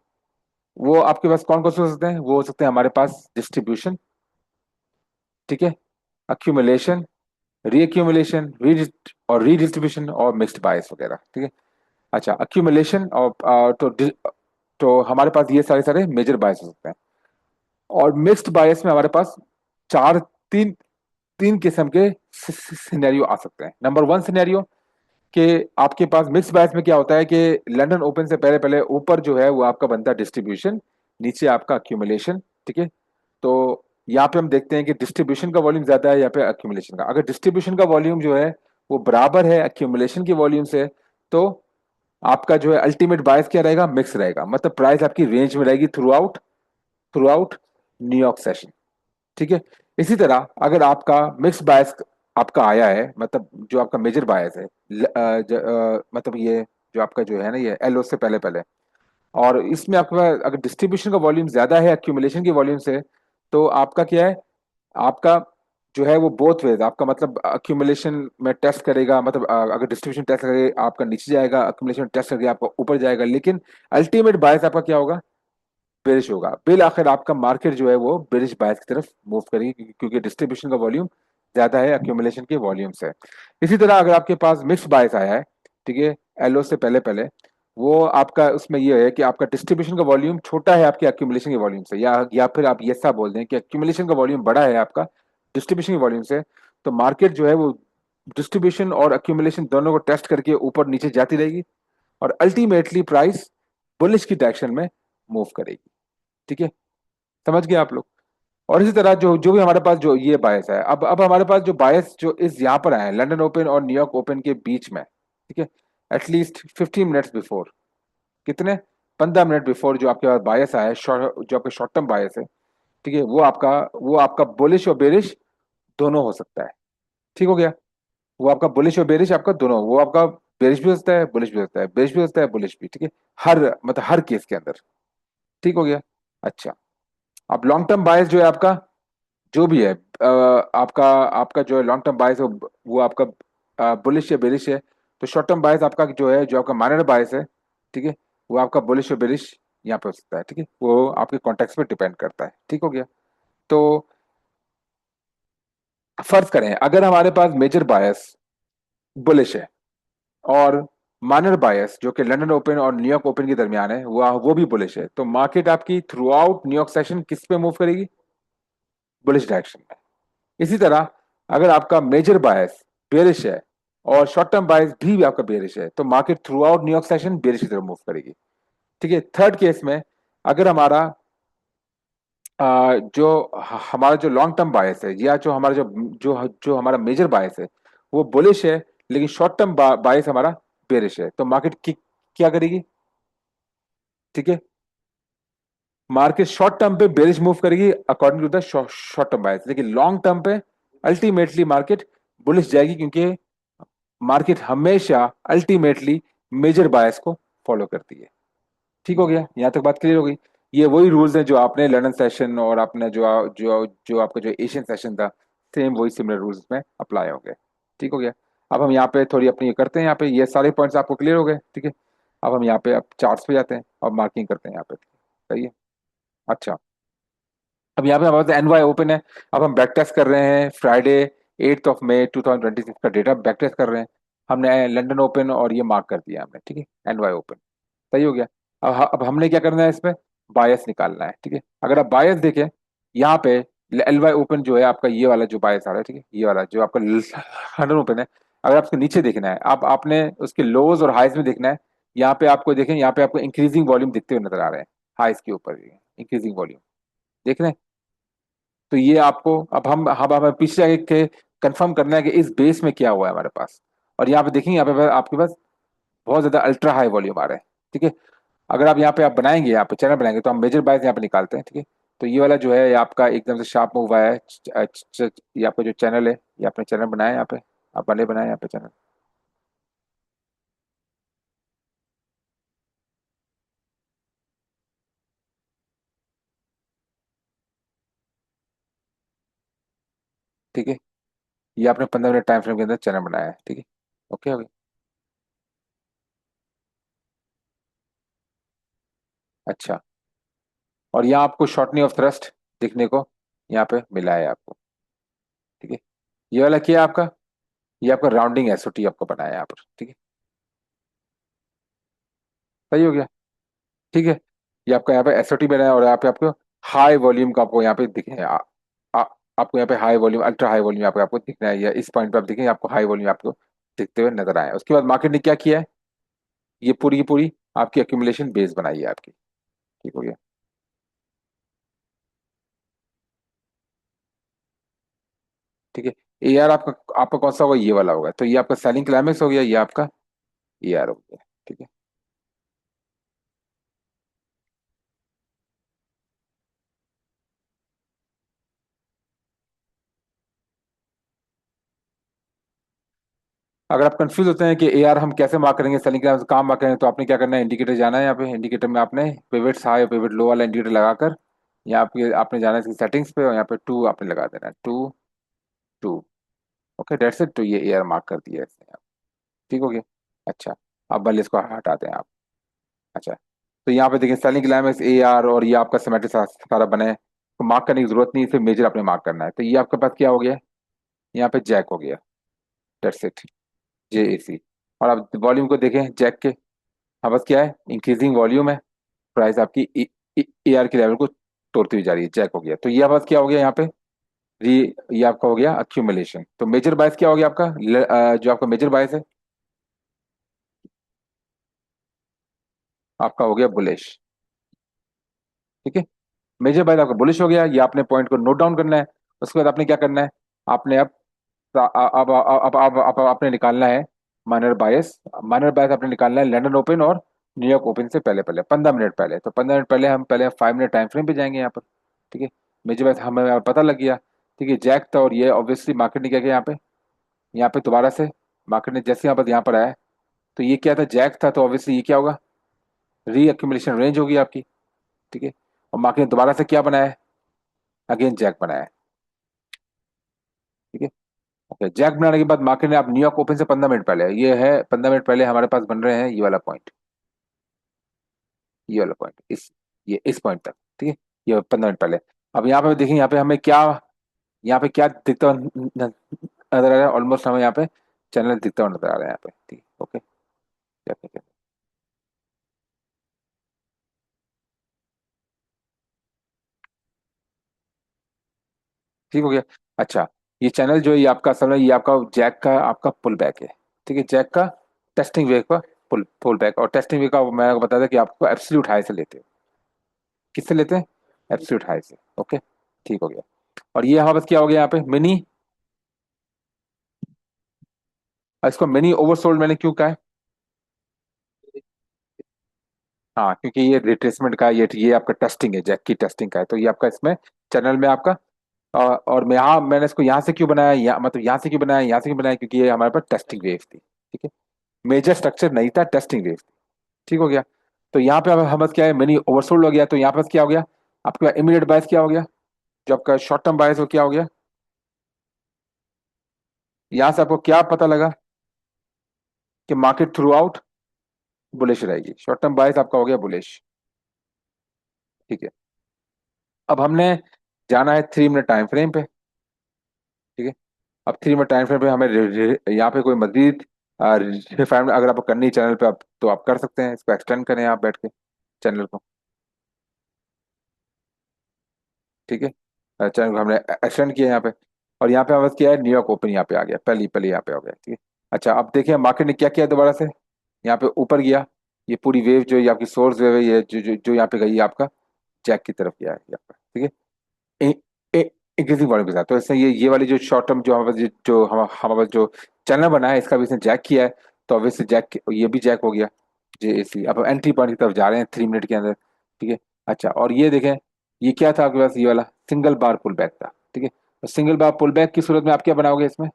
वो आपके पास कौन कौन से हो सकते हैं? वो हो सकते हैं हमारे पास डिस्ट्रीब्यूशन, ठीक है, अक्यूमुलेशन, रीअक्यूमुलेशन, और रीडिस्ट्रीब्यूशन और मिक्स्ड बायस वगैरह, ठीक है। अच्छा, अक्यूमुलेशन और तो हमारे पास ये सारे सारे मेजर बायस हो सकते हैं। और मिक्स्ड बायस में हमारे पास चार तीन तीन किस्म के सिनेरियो आ सकते हैं। नंबर वन सिनेरियो कि आपके पास मिक्स बायस में क्या होता है कि लंदन ओपन से पहले पहले ऊपर जो है वो आपका बनता है डिस्ट्रीब्यूशन, नीचे आपका अक्यूमुलेशन, ठीक है। तो यहाँ पे हम देखते हैं कि डिस्ट्रीब्यूशन का वॉल्यूम ज्यादा है या पे अक्यूमुलेशन का। अगर डिस्ट्रीब्यूशन का वॉल्यूम जो है वो बराबर है अक्यूमुलेशन के वॉल्यूम से, तो आपका जो है अल्टीमेट बायस क्या रहेगा? मिक्स रहेगा, मतलब प्राइस आपकी रेंज में रहेगी through out, through out New York session, ठीक है। इसी तरह अगर आपका मिक्स बायस आपका आया है, मतलब जो आपका मेजर बायस है, मतलब ये जो आपका जो है ना, ये एलओ से पहले पहले, और इसमें आपके पास अगर डिस्ट्रीब्यूशन का वॉल्यूम ज्यादा है एक्यूमुलेशन के वॉल्यूम से, तो आपका क्या है? आपका जो है वो बोथ वेज, आपका मतलब अक्यूमुलेशन में टेस्ट करेगा, मतलब अगर डिस्ट्रीब्यूशन टेस्ट करेगा आपका नीचे जाएगा, अक्यूमुलेशन टेस्ट करेगा आपका ऊपर जाएगा, लेकिन अल्टीमेट बायस आपका क्या होगा? बेरिश होगा। बिल आखिर आपका मार्केट जो है वो बेरिश बायस की तरफ मूव करेगी, क्योंकि डिस्ट्रीब्यूशन का वॉल्यूम ज्यादा है अक्यूमुलेशन के वॉल्यूम से। इसी तरह अगर आपके पास मिक्स बायस आया है, ठीक है, एलओ से पहले पहले, वो आपका उसमें ये है कि आपका डिस्ट्रीब्यूशन का वॉल्यूम छोटा है आपके अक्यूमुलेशन के वॉल्यूम से, या फिर आप ये ऐसा बोल दें कि अक्यूमुलेशन का वॉल्यूम बड़ा है आपका डिस्ट्रीब्यूशन के वॉल्यूम से, तो मार्केट जो है वो डिस्ट्रीब्यूशन और अक्यूमुलेशन दोनों को टेस्ट करके ऊपर नीचे जाती रहेगी, और अल्टीमेटली प्राइस बुलिश की डायरेक्शन में मूव करेगी, ठीक है। समझ गए आप लोग? और इसी तरह जो जो भी हमारे पास जो ये बायस है, अब हमारे पास जो बायस जो इस यहाँ पर आए हैं लंदन ओपन और न्यूयॉर्क ओपन के बीच में, ठीक है, एटलीस्ट 15 मिनट्स बिफोर, कितने, 15 मिनट बिफोर जो आपके पास बायस आया है, जो आपका शॉर्ट टर्म बायस है, ठीक है, वो आपका बुलिश और बेरिश दोनों हो सकता है, ठीक हो गया। वो आपका बुलिश और बेरिश आपका दोनों, वो आपका बेरिश भी हो सकता है, बुलिश भी हो सकता है, बेरिश भी हो सकता है, बुलिश भी, ठीक है, हर मतलब हर केस के अंदर, ठीक हो गया। अच्छा, अब लॉन्ग टर्म बायस जो है आपका, जो भी है, आपका आपका जो है लॉन्ग टर्म बायस है वो आपका बुलिश या बेरिश है। तो शॉर्ट टर्म बायस आपका जो है, जो आपका माइनर बायस है, ठीक है, वो आपका बुलिश और बेरिश यहाँ पे हो सकता है, ठीक है, वो आपके कॉन्टेक्स्ट पे डिपेंड करता है, ठीक हो गया। तो फर्ज करें अगर हमारे पास मेजर बायस बुलिश है, और माइनर बायस जो कि लंदन ओपन और न्यूयॉर्क ओपन के दरमियान है वो भी बुलिश है, तो मार्केट आपकी थ्रू आउट न्यूयॉर्क सेशन किस पे मूव करेगी? बुलिश डायरेक्शन में। इसी तरह अगर आपका मेजर बायस बेरिश है और शॉर्ट टर्म बायस भी आपका बेरिश है, तो market through out New York session bearish की तरफ मूव करेगी, ठीक है। थर्ड केस में अगर हमारा हमारा जो लॉन्ग टर्म बायस है, या जो हमारा जो जो हमारा मेजर बायस है वो बुलिश है, लेकिन शॉर्ट टर्म बायस हमारा बेरिश है, तो मार्केट की क्या करेगी? ठीक है, मार्केट शॉर्ट टर्म पे बेरिश मूव करेगी according to the short term bias, लेकिन लॉन्ग टर्म पे अल्टीमेटली मार्केट बुलिश जाएगी, क्योंकि मार्केट हमेशा अल्टीमेटली मेजर बायस को फॉलो करती है, ठीक हो गया। यहाँ तक बात क्लियर हो गई। ये वही रूल्स हैं जो आपने लंदन सेशन और आपने जो आपका जो एशियन सेशन था, सेम वही सिमिलर रूल्स में अप्लाई हो गए, ठीक हो गया। अब हम यहाँ पे थोड़ी अपनी ये करते हैं, यहाँ पे ये सारे पॉइंट्स आपको क्लियर हो गए, ठीक है। अब हम यहाँ पे अब चार्ट्स पे जाते हैं और मार्किंग करते हैं यहाँ पे, सही है। अच्छा, अब यहाँ पे हमारे पास एनवाई ओपन है। अब हम बैक टेस्ट कर रहे हैं फ्राइडे 8 मई 2026 का डेटा बैक टेस्ट कर रहे हैं। हमने लंदन ओपन और ये मार्क कर दिया हमने, ठीक है, एनवाई ओपन, सही हो गया। अब हमने क्या करना है, इसमें बायस निकालना है, ठीक है। अगर आप बायस देखें यहाँ पे, एल वाई ओपन जो है आपका, ये वाला जो बायस आ रहा है, ठीक है, ये वाला जो आपका लंदन ओपन है, अगर आपको नीचे देखना है, आप आपने उसके लोज और हाइज में देखना है। यहाँ पे आपको देखें, यहाँ पे आपको इंक्रीजिंग वॉल्यूम दिखते हुए नजर आ रहे हैं, हाइज के ऊपर इंक्रीजिंग वॉल्यूम देख रहे हैं। तो ये आपको, अब हमें पीछे जाके के कंफर्म करना है कि इस बेस में क्या हुआ है हमारे पास। और यहाँ पे देखेंगे, यहाँ पे आपके पास बहुत ज्यादा अल्ट्रा हाई वॉल्यूम आ रहा है, ठीक है। अगर आप यहाँ पे आप बनाएंगे, यहाँ पे चैनल बनाएंगे, तो हम मेजर बायस यहाँ पे निकालते हैं, ठीक है। तो ये वाला जो है, ये आपका एकदम से शार्प मूव आया है। ये आपका जो चैनल है, ये आपने चैनल बनाया यहाँ पे, आप भले बनाए यहाँ पे चैनल। ठीक है, ये आपने 15 मिनट टाइम फ्रेम के अंदर चैनल बनाया है। ठीक है, ओके हो गया। अच्छा, और यहाँ आपको शॉर्टनी ऑफ थ्रस्ट दिखने को यहाँ पे मिला है आपको। ठीक है, ये वाला क्या है आपका, ये आपका राउंडिंग एसओटी आपको बनाया है यहाँ पर। ठीक है, सही हो गया। ठीक है, ये आपका यहाँ पे एसओटी बनाया है, और यहाँ पे आपको हाई वॉल्यूम का आपको यहाँ पे दिखे आ, आ, आपको यहाँ पे high volume, ultra high volume यहाँ पे आपको दिख रहा है, या इस पॉइंट पे आप देखेंगे आपको हाई वॉल्यूम आपको दिखते हुए नजर आए। उसके बाद मार्केट ने क्या किया है, ये पूरी की पूरी आपकी एक्यूमुलेशन बेस बनाई है आपकी। ठीक हो गया। ठीक है, ए आर आपका आपका कौन सा होगा, ये वाला होगा, तो ये आपका सेलिंग क्लाइमेक्स हो गया, ये आपका ए आर हो गया। ठीक है, अगर आप कंफ्यूज होते हैं कि ए आर हम कैसे मार्क करेंगे, सेलिंग क्लाइमेक्स कहाँ मार्क करेंगे, तो आपने क्या करना है, इंडिकेटर जाना है, यहाँ पे इंडिकेटर में आपने पिवट हाई और पिवट लो वाला इंडिकेटर लगाकर यहाँ पे आपने जाना है इसकी सेटिंग्स पे, और यहाँ पे टू आपने लगा देना है, two two. Okay that's it, तो ये ए आर मार्क कर दिया है इसने। ठीक हो गया। अच्छा, अब बल्ले इसको हटाते हैं आप। अच्छा, तो यहाँ पे देखिए सेलिंग क्लाइमेक्स ए आर और ये आपका सिमेट्रिक सारा बने हैं, तो मार्क करने की जरूरत नहीं, सिर्फ मेजर आपने मार्क करना है। तो ये आपके पास क्या हो गया, यहाँ पे जैक हो गया, डेट्स इट, जे ए सी। और आप वॉल्यूम को देखें जैक के, हाँ बस क्या है, इंक्रीजिंग वॉल्यूम है, प्राइस आपकी ए आर के लेवल को तोड़ती हुई जा रही है, जैक हो गया। तो ये बस क्या हो गया यहाँ पे, री ये आपका हो गया अक्यूमुलेशन। तो मेजर बायस क्या हो गया आपका, जो आपका मेजर बायस है आपका हो गया बुलिश। ठीक है, मेजर बायस आपका बुलिश हो गया, ये आपने पॉइंट को नोट डाउन करना है। उसके बाद आपने क्या करना है, आपने अब आपने निकालना है माइनर बायस। माइनर बायस आपने निकालना है लंदन ओपन और न्यूयॉर्क ओपन से पहले पहले 15 मिनट पहले। तो 15 मिनट पहले हम पहले 5 मिनट टाइम फ्रेम पे जाएंगे यहाँ पर। ठीक है, मेजर बायस हमें यहाँ पता लग गया। ठीक है, जैक था, और ये ऑब्वियसली मार्केट ने क्या किया यहाँ पे दोबारा से मार्केट ने जैसे यहाँ पर आया, तो ये क्या था, जैक था, तो ऑब्वियसली ये क्या होगा, री एक्यूमुलेशन रेंज होगी आपकी। ठीक है, और मार्केट ने दोबारा से क्या बनाया है, अगेन जैक बनाया है। ठीक है, ओके, जैक बनाने के बाद मार्केट ने आप न्यूयॉर्क ओपन से 15 मिनट पहले, ये है 15 मिनट पहले हमारे पास बन रहे हैं ये वाला पॉइंट, ये वाला पॉइंट, ये इस पॉइंट तक। ठीक है, ये 15 मिनट पहले। अब यहाँ पे देखें, यहाँ पे हमें क्या, यहाँ पे क्या दिखता हुआ नजर आ रहा है, ऑलमोस्ट हमें यहाँ पे चैनल दिखता हुआ नजर आ रहा है यहाँ पे। ठीक है, ओके, ठीक हो गया। अच्छा, ये चैनल जो है ये आपका असल में ये आपका जैक का आपका पुल बैक है। ठीक है, जैक का टेस्टिंग वेव का पुल पुल बैक, और टेस्टिंग वेव का मैं आपको बता था कि आपको एब्सोल्यूट हाई से लेते हो। किससे लेते हैं, एब्सोल्यूट हाई से। ओके, ठीक हो गया। और ये हमारे पास क्या हो गया यहाँ पे, मिनी, इसको मिनी ओवरसोल्ड मैंने क्यों कहा है, हाँ क्योंकि ये रिट्रेसमेंट का ये आपका टेस्टिंग है, जैक की टेस्टिंग का है, तो ये आपका इसमें चैनल में आपका और मैं यहाँ मैंने इसको यहाँ से क्यों बनाया, मतलब यहाँ से क्यों बनाया, यहाँ से क्यों बनाया, क्योंकि ये हमारे पास टेस्टिंग वेव थी। ठीक है, मेजर स्ट्रक्चर नहीं था, टेस्टिंग वेव। ठीक हो गया। तो यहाँ पे अब हम बस क्या है, मिनी ओवरसोल्ड हो गया, तो यहाँ पे क्या हो गया, आपके पास इमीडिएट बायस क्या हो गया, जो आपका शॉर्ट टर्म बायस हो क्या हो गया, यहाँ से आपको क्या पता लगा कि मार्केट थ्रू आउट बुलिश रहेगी, शॉर्ट टर्म बायस आपका हो गया बुलिश। ठीक है, अब हमने जाना है 3 मिनट टाइम फ्रेम पे। ठीक है, अब 3 मिनट टाइम फ्रेम पे हमें यहाँ पे कोई मजीद रिफाइनमेंट अगर आपको करनी है चैनल पे, आप तो आप कर सकते हैं, इसको एक्सटेंड करें आप बैठ के चैनल को। ठीक है, चैनल को हमने एक्सटेंड किया यहाँ पे, और यहाँ पे हमारे पास क्या है, न्यूयॉर्क ओपन यहाँ पे आ गया, पहले पहले यहाँ पे हो गया। ठीक है, अच्छा अब देखिए मार्केट ने क्या किया दोबारा से, यहाँ पे ऊपर गया, ये पूरी वेव जो ये आपकी सोर्स वेव है, ये जो यहाँ पे गई है आपका जैक की तरफ गया है ये आपका। ठीक है, इंक्रीजिंग वॉल्यूम के साथ, तो इससे ये वाली जो शॉर्ट टर्म जो हमारे पास जो हमारे पास जो चैनल बना है, इसका भी इसने जैक किया है, तो ऑब्वियसली जैक ये भी जैक हो गया, जे ए सी। अब हम एंट्री पॉइंट की तरफ जा रहे हैं 3 मिनट के अंदर। ठीक है, अच्छा, और ये देखें, ये क्या था आपके पास, ये वाला सिंगल बार पुल बैक था। ठीक है, तो सिंगल बार पुल बैक की सूरत में आप क्या बनाओगे इसमें,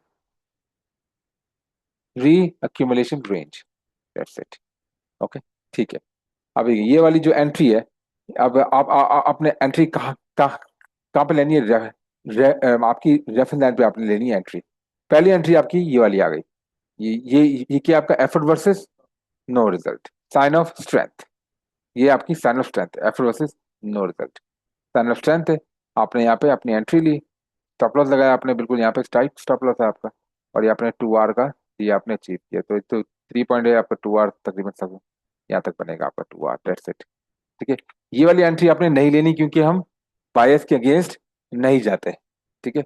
री accumulation range, that's it. Okay, ठीक है। अब ये वाली जो एंट्री है, अब आप अपने एंट्री कहाँ कहाँ कहाँ पे लेनी है, आपकी रेफरेंस लाइन पे आपने लेनी है एंट्री। पहली एंट्री आपकी ये वाली आ गई। ये क्या आपका effort versus no result, sign of strength. ये आपकी sign of strength, effort versus no result, sign of strength है। आपने यहाँ पे अपनी एंट्री ली, स्टॉप लॉस लगाया आपने, बिल्कुल यहाँ पे स्ट्राइक स्टॉप लॉस है आपका, और ये आपने 2 आर का ये आपने अचीव किया। तो 3 पॉइंट है आपका, 2 आर तकरीबन सब यहाँ तक बनेगा आपका 2 आर, दैट्स इट। ठीक है, ये वाली एंट्री आपने नहीं लेनी क्योंकि हम बायस के अगेंस्ट नहीं जाते। ठीक है,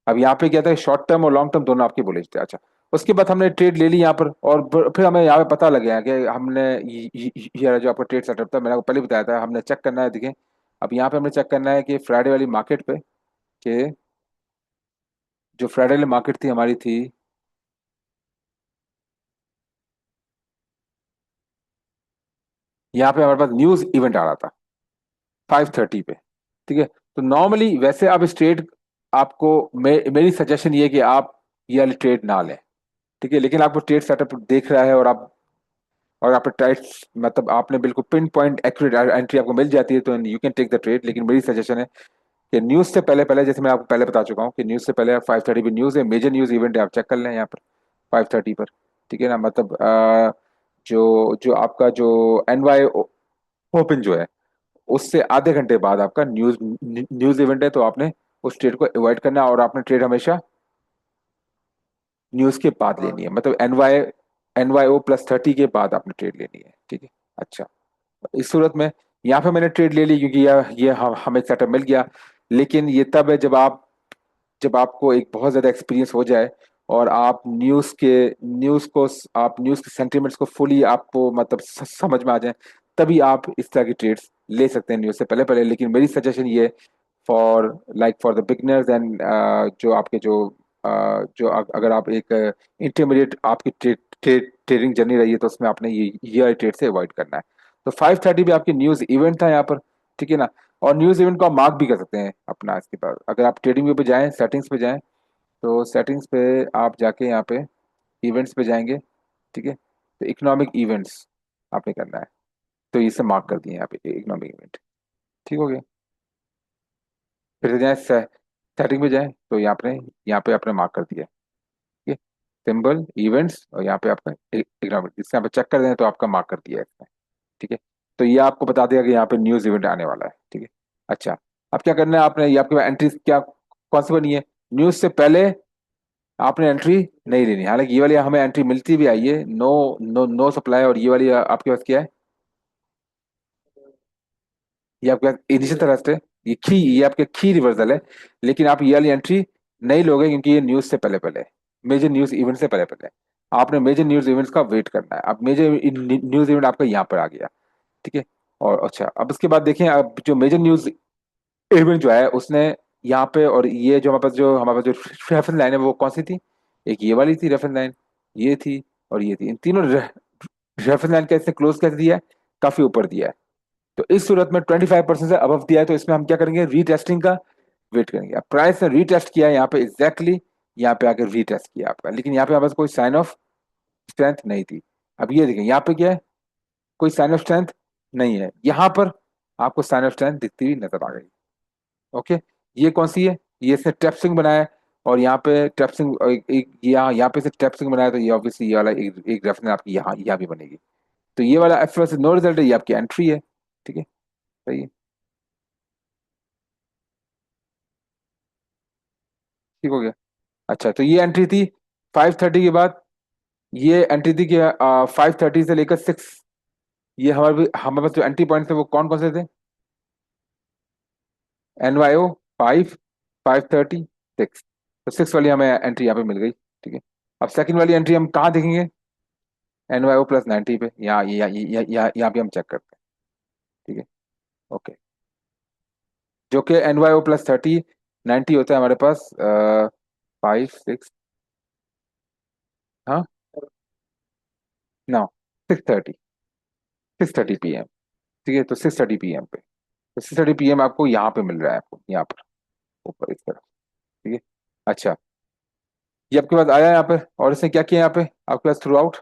अब यहाँ पे क्या था, शॉर्ट टर्म और लॉन्ग टर्म दोनों आपके बुलिश थे। अच्छा, उसके बाद हमने ट्रेड ले ली यहाँ पर, और फिर हमें यहाँ पे पता लग गया कि हमने ये जो आपका ट्रेड सेटअप था, मैंने आपको पहले बताया था, हमने चेक करना है। देखें, अब यहाँ पे हमें चेक करना है कि फ्राइडे वाली मार्केट पे, कि जो फ्राइडे वाली मार्केट थी हमारी थी, यहाँ पे हमारे पास न्यूज इवेंट आ रहा था 5:30 पे। ठीक है, तो नॉर्मली वैसे आप इस ट्रेड, आपको मेरी सजेशन ये है कि आप ये वाली ट्रेड ना लें। ठीक है, लेकिन आपको ट्रेड सेटअप देख रहा है, और आप टाइट, मतलब आपने बिल्कुल पिन पॉइंट एक्यूरेट एंट्री आपको मिल जाती है, तो you can take the trade. लेकिन मेरी सजेशन है कि न्यूज से पहले पहले, जैसे मैं आपको पहले बता चुका हूँ कि न्यूज से पहले 5:30 पे न्यूज है, मेजर न्यूज इवेंट है, आप चेक कर लें यहाँ पर 5:30 पर। ठीक है ना, मतलब जो जो आपका जो एनवाई ओपन जो है, उससे आधे घंटे बाद आपका न्यूज न्यूज इवेंट है, तो आपने उस ट्रेड को अवॉइड करना है, और आपने ट्रेड हमेशा न्यूज के बाद लेनी है, मतलब NYO+30 के बाद आपने ट्रेड लेनी है। ठीक है, अच्छा, इस सूरत में यहाँ पे मैंने ट्रेड ले ली क्योंकि ये हमें सेटअप मिल गया। लेकिन ये तब है जब आपको एक बहुत ज्यादा एक्सपीरियंस हो जाए, और आप न्यूज के सेंटिमेंट्स को फुली आपको मतलब समझ में आ जाए, तभी आप इस तरह की ट्रेड्स ले सकते हैं न्यूज से पहले पहले। लेकिन मेरी सजेशन ये, फॉर द बिगनर्स एंड जो आपके अगर आप एक इंटरमीडिएट आपकी ट्रेडिंग जर्नी रही है, तो उसमें आपने ये ट्रेड से अवॉइड करना है। तो 5:30 पे आपकी न्यूज इवेंट था यहाँ पर। ठीक है ना, और न्यूज इवेंट को आप मार्क भी कर सकते हैं अपना। इसके बाद अगर आप ट्रेडिंग व्यू पे जाएं, सेटिंग्स पे जाएं, तो सेटिंग्स पे आप जाके यहाँ पे इवेंट्स पे जाएंगे। ठीक है, तो इकोनॉमिक इवेंट्स आपने करना है, तो इसे मार्क कर दिए यहाँ पे इकोनॉमिक इवेंट। ठीक हो गया, फिर से जाएं, सेटिंग पे जाएं, तो यहाँ पे आपने मार्क कर दिया। ठीक है, सिंबल इवेंट्स, और यहाँ पे आपका इकोनॉमिक, इससे यहाँ पे चेक कर दें तो आपका मार्क कर दिया है इसने। ठीक है, तो ये आपको बता देगा कि यहाँ पे न्यूज इवेंट आने वाला है। ठीक है, अच्छा, अब क्या करना है आपने, ये आपके एंट्री क्या कौन सी बनी है, न्यूज से पहले आपने एंट्री नहीं लेनी। हालांकि ये वाली हमें एंट्री मिलती भी आई है, नो नो नो सप्लाई, और ये वाली आपके पास क्या है, ये आपके पास इनिशियल थ्रस्ट है, ये आपके की रिवर्सल है। लेकिन आप ये वाली एंट्री नहीं लोगे क्योंकि ये न्यूज से पहले पहले, मेजर न्यूज इवेंट से पहले पहले आपने मेजर न्यूज इवेंट्स का वेट करना है। अब मेजर न्यूज इवेंट आपका यहाँ पर आ गया। ठीक है, और अच्छा, अब उसके बाद देखें, अब जो मेजर न्यूज इवेंट जो है उसने यहाँ पे, और ये जो हमारे पास जो रेफरेंस लाइन है वो कौन सी थी, एक ये वाली थी रेफरेंस लाइन, ये थी, और ये थी। इन तीनों रेफरेंस लाइन का इसने क्लोज कैसे दिया है, काफी ऊपर दिया है। तो इस सूरत में 25% से अबव दिया है, तो इसमें हम क्या करेंगे, रीटेस्टिंग का वेट करेंगे। अब प्राइस ने रीटेस्ट किया है यहाँ पे एग्जैक्टली, यहाँ पे आकर रीटेस्ट किया आपका, लेकिन यहाँ पे हमारे पास कोई साइन ऑफ स्ट्रेंथ नहीं थी। अब ये देखें, यहाँ पे क्या है, कोई साइन ऑफ स्ट्रेंथ नहीं है। यहाँ पर आपको साइन ऑफ स्ट्रेंथ दिखती हुई नजर आ गई। ओके, ये कौन सी है, ये इसने ट्रैपसिंग बनाया है, और यहाँ पे ट्रैपसिंग यहाँ पे से ट्रैपसिंग बनाया, तो ये ऑब्वियसली ये वाला एक रेफरेंस आपकी यहाँ भी बनेगी। तो ये वाला एफ नो रिजल्ट है, ये आपकी एंट्री है। ठीक है, सही है, ठीक हो गया। अच्छा, तो ये एंट्री थी 5:30 के बाद, ये एंट्री थी कि 5:30 से लेकर 6, ये हमारे पास जो एंट्री पॉइंट थे वो कौन कौन से थे, NYO 5, 5:30, 6। तो 6 वाली हमें एंट्री यहाँ पे मिल गई। ठीक है, अब सेकंड वाली एंट्री हम कहाँ देखेंगे, NYO+90 पे, यहाँ भी हम चेक करते हैं। ठीक है, ओके, जो कि NYO+30, 90 होता है हमारे पास 5, 6, हाँ, ना, 6:30, 6:30 PM। ठीक है, तो 6:30 PM पे, तो 6:30 PM आपको यहाँ पे मिल रहा है, आपको यहाँ पर ऊपर इस तरफ। ठीक है, अच्छा, ये आपके पास आया यहाँ पे, और इसने क्या किया यहाँ पे आपके पास थ्रू आउट,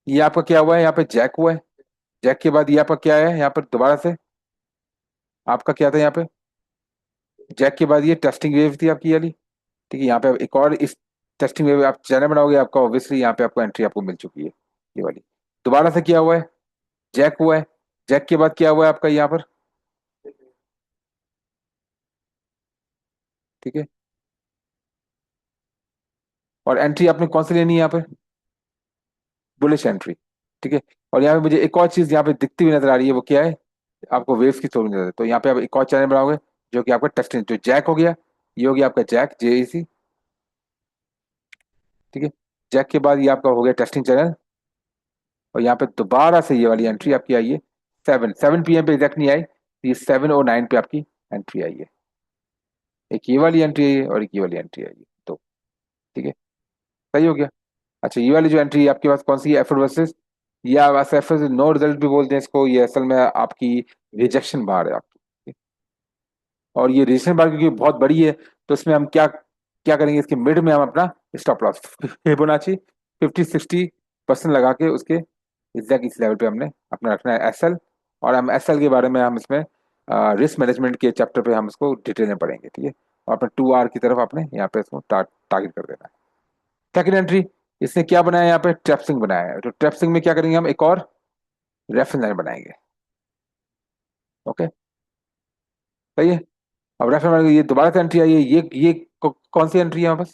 ये आपका क्या हुआ है, यहाँ पे जैक हुआ है, जैक के बाद ये आपका क्या है यहाँ पर दोबारा से, आपका क्या था यहाँ पे, जैक के बाद ये टेस्टिंग वेव थी आपकी ये वाली। ठीक है, यहाँ पे एक और इस टेस्टिंग वेव आप चैनल बनाओगे, आपका ऑब्वियसली यहाँ पे आपको एंट्री आपको मिल चुकी है ये वाली। दोबारा से क्या हुआ है, जैक हुआ है, जैक के बाद क्या हुआ है आपका यहाँ पर। ठीक है, और एंट्री आपने कौन सी लेनी है यहाँ पे, बुलिश एंट्री। ठीक है, और यहाँ पे मुझे एक और चीज यहाँ पे दिखती हुई नजर आ रही है, वो क्या है, आपको वेव्स की थोड़ी नजर है, तो यहाँ पे आप एक और चैनल बनाओगे जो कि आपका टेस्टिंग, जो जैक हो गया, ये हो गया आपका जैक जेएसी। ठीक है, जैक के बाद ये आपका हो गया टेस्टिंग चैनल, और यहाँ पे दोबारा से ये वाली एंट्री आपकी आई है, 7 पीएम पे एग्जैक्ट नहीं आई, ये 7:09 पे आपकी एंट्री आई है। एक ये वाली एंट्री आई है और एक ये वाली एंट्री आई है, तो ठीक है, सही हो गया। अच्छा, ये वाली जो एंट्री है आपके पास कौन सी है, एफर्ट वर्सेस, या एफर्ट नो रिजल्ट भी बोलते हैं इसको, ये असल में आपकी रिजेक्शन बार है आपकी। और ये रिजेक्शन बार क्योंकि बहुत बड़ी है, तो इसमें हम क्या क्या करेंगे, इसके मिड में हम अपना स्टॉप लॉस फिबोनाची 50-60% लगा के उसके एग्जैक्ट इस लेवल पे हमने अपना रखना है एसएल। और हम एसएल के बारे में हम इसमें रिस्क मैनेजमेंट के चैप्टर पे हम इसको डिटेल में पढ़ेंगे। ठीक है, और अपने 2 आर की तरफ आपने यहाँ पे इसको टारगेट कर देना है। सेकेंड एंट्री, इसने क्या बनाया है यहाँ पे, ट्रैपसिंग बनाया है, तो ट्रैपसिंग में क्या करेंगे, हम एक और रेफरेंस लाइन बनाएंगे। ओके, सही है। अब रेफरेंस, ये दोबारा से एंट्री आई है, ये कौन सी एंट्री है यहाँ बस,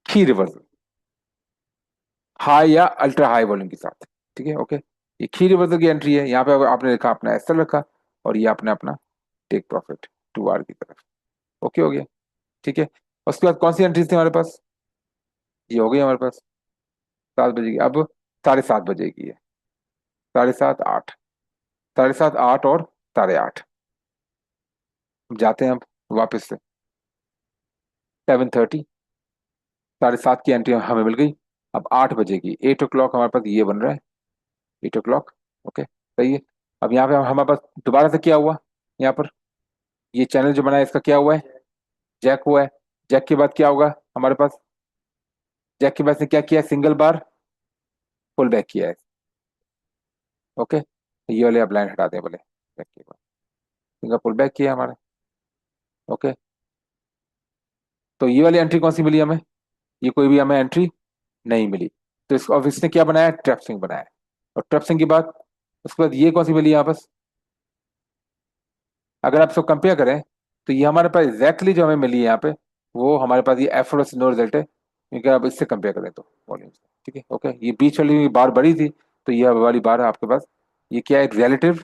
की रिवर्सल, हाई या अल्ट्रा हाई वॉल्यूम के साथ। ठीक है, ओके, ये की रिवर्सल की एंट्री है, यहाँ पे आपने लिखा अपना एसएल रखा, और ये आपने अपना टेक प्रॉफिट 2 आर की तरफ। ओके हो गया। ठीक है, उसके बाद कौन सी एंट्रीज थी हमारे पास, ये हो गई हमारे पास 7 बजे की, अब 7:30 बजे की है, 7:30 8, 7:30 8 और 8:30, जाते हैं अब वापस से 7:30, 7:30 की एंट्री हमें मिल गई। अब 8 बजे की, 8 o'clock हमारे पास ये बन रहा है, 8 o'clock। ओके, सही है। अब यहाँ पे हमारे पास दोबारा से क्या हुआ, यहाँ पर ये चैनल जो बना है इसका क्या हुआ है, जैक हुआ है, जैक के बाद क्या होगा हमारे पास, जैक के बाद से क्या किया है, सिंगल बार पुल बैक किया है। ओके, ये वाले आप लाइन हटा दें बोले, जैक के बाद सिंगल पुल बैक किया है हमारा। ओके, तो ये वाली एंट्री कौन सी मिली हमें, ये कोई भी हमें एंट्री नहीं मिली, तो इसको अब इसने क्या बनाया, ट्रैप स्विंग बनाया। और ट्रैप स्विंग के बाद उसके बाद ये कौन सी मिली यहाँ बस, अगर आप इसको कंपेयर करें, तो ये हमारे पास एग्जैक्टली जो हमें मिली है यहाँ पे, वो हमारे पास ये एफर्ट नो रिजल्ट है, क्योंकि आप इससे कंपेयर करें तो वॉल्यूम से। ठीक है, ओके, ये बीच वाली बार बड़ी थी, तो ये वाली बार है आपके पास, ये क्या है, रिलेटिव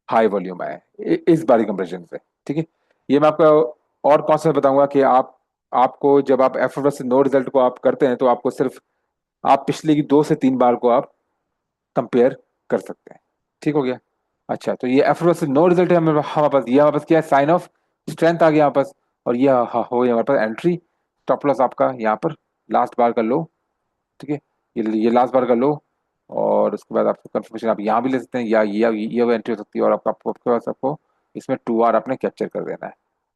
हाई वॉल्यूम आया है इस बारी कंपेरिजन से। ठीक है, ये मैं आपको और कॉन्सेप्ट बताऊंगा कि आपको जब आप एफर्ट से नो रिजल्ट को आप करते हैं, तो आपको सिर्फ आप पिछले की 2 से 3 बार को आप कंपेयर कर सकते हैं। ठीक हो गया। अच्छा, तो ये एफर्ट नो रिजल्ट है हमारे पास, ये हमारे पास क्या है, साइन ऑफ स्ट्रेंथ आ गया हमारे पास, और ये हो गया हमारे पास एंट्री, स्टॉप लॉस आपका यहाँ पर लास्ट बार का लो। ठीक है, ये लास्ट बार का लो, और उसके बाद आपको कंफर्मेशन आप यहाँ भी ले सकते हैं, या ये एंट्री हो सकती है, और आपके पास आपको इसमें 2 आर आपने कैप्चर कर देना है।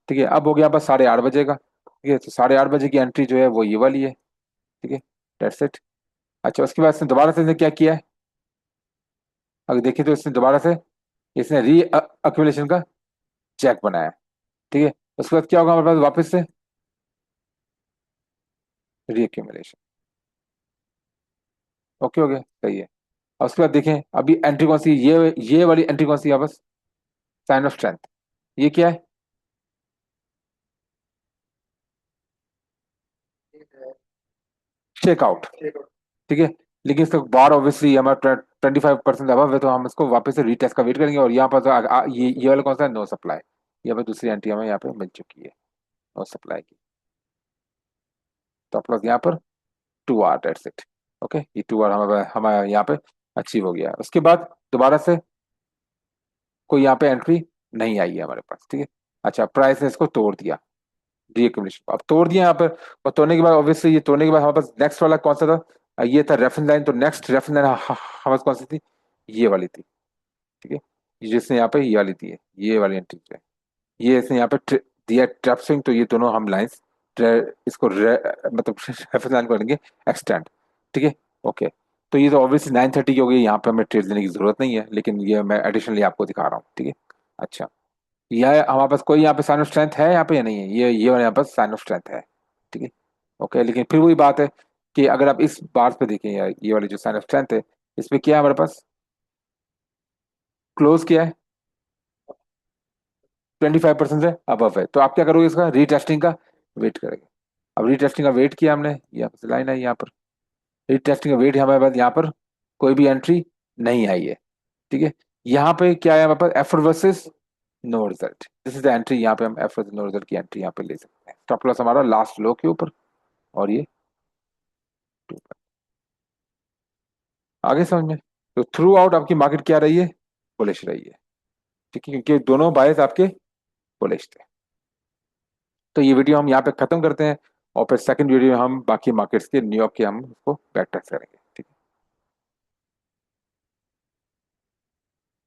ठीक है, अब हो गया बस 8:30 बजे का। ठीक है, तो 8:30 बजे की एंट्री जो है वो ये वाली है। ठीक है, दैट्स इट। अच्छा, उसके बाद इसने दोबारा से इसने क्या किया है, अगर देखिए तो इसने दोबारा से इसने री अक्यूमुलेशन का चेक बनाया है। ठीक है, उसके बाद क्या होगा हमारे पास वापस से री अक्यूमुलेशन। ओके हो गया, सही है। और उसके बाद देखें अभी एंट्री कौन सी है? ये वाली एंट्री कौन सी है बस, साइन ऑफ स्ट्रेंथ, ये क्या है, चेकआउट। ठीक है, लेकिन इसका बार ऑब्वियसली हमारा 25% अबव है, तो हम इसको वापस से रीटेस्ट का वेट करेंगे, और यहाँ पर तो ये वाला कौन सा है, नो सप्लाई, यहाँ पर दूसरी एंट्री हमें यहाँ पे मिल चुकी है, नो सप्लाई की, तो प्लस यहाँ पर 2 आर, दैट्स इट। ओके, ये 2 आर हमारे हमारे यहाँ पे अचीव हो गया। उसके बाद दोबारा से कोई यहाँ पे एंट्री नहीं आई है हमारे पास। ठीक है, अच्छा, प्राइस ने इसको तोड़ दिया, डीएक्यूमुलेशन अब तोड़ दिया यहाँ पर, और तोड़ने के बाद ऑब्वियसली ये तोड़ने के बाद हमारे पास नेक्स्ट वाला कौन सा था, ये था रेफरेंस लाइन, तो नेक्स्ट रेफरेंस लाइन हमारे पास कौन सी थी, ये वाली थी। ठीक है, जिसने यहाँ पे ये वाली दी है, ये वाली एंट्री है, ये इसने यहाँ पे दिया ट्रैप स्विंग, तो ये दोनों हम लाइंस इसको मतलब रेफरेंस लाइन को लेंगे एक्सटेंड। ठीक है, ओके, तो ये तो ऑब्वियसली 9:30 की हो गई, यहाँ पे हमें ट्रेड देने की जरूरत नहीं है, लेकिन ये मैं एडिशनली आपको दिखा रहा हूँ, ठीक है। अच्छा, यह हमारे पास कोई यहाँ पे साइन ऑफ स्ट्रेंथ है यहाँ पे या नहीं है, ये वाला यहाँ पर साइन ऑफ स्ट्रेंथ है, ठीक है। ओके, लेकिन फिर वही बात है कि अगर आप इस बार पे देखें, या ये वाली जो साइन ऑफ स्ट्रेंथ है, इसमें क्या है हमारे पास, क्लोज किया है 25% से अबव है, तो आप क्या करोगे, इसका रीटेस्टिंग का वेट करेंगे। अब रीटेस्टिंग का वेट किया हमने, यहाँ पर लाइन है, यहाँ पर रीटेस्टिंग का वेट हमारे पास, यहाँ पर कोई भी एंट्री नहीं आई है, ठीक है। यहाँ पे क्या है हमारे पास, effort versus no result, this is the entry, यहाँ पे हम एफर्ट नो रिजल्ट की एंट्री यहाँ पे ले सकते हैं। स्टॉप लॉस हमारा लास्ट लो के ऊपर, और ये आगे समझ में। तो थ्रू आउट आपकी मार्केट क्या रही है, बुलिश रही है, ठीक है, क्योंकि दोनों बायर्स आपके बुलिश थे। तो ये वीडियो हम यहाँ पे खत्म करते हैं, और फिर सेकंड वीडियो में हम बाकी मार्केट्स के, न्यूयॉर्क के हम उसको बैक टेस्ट करेंगे।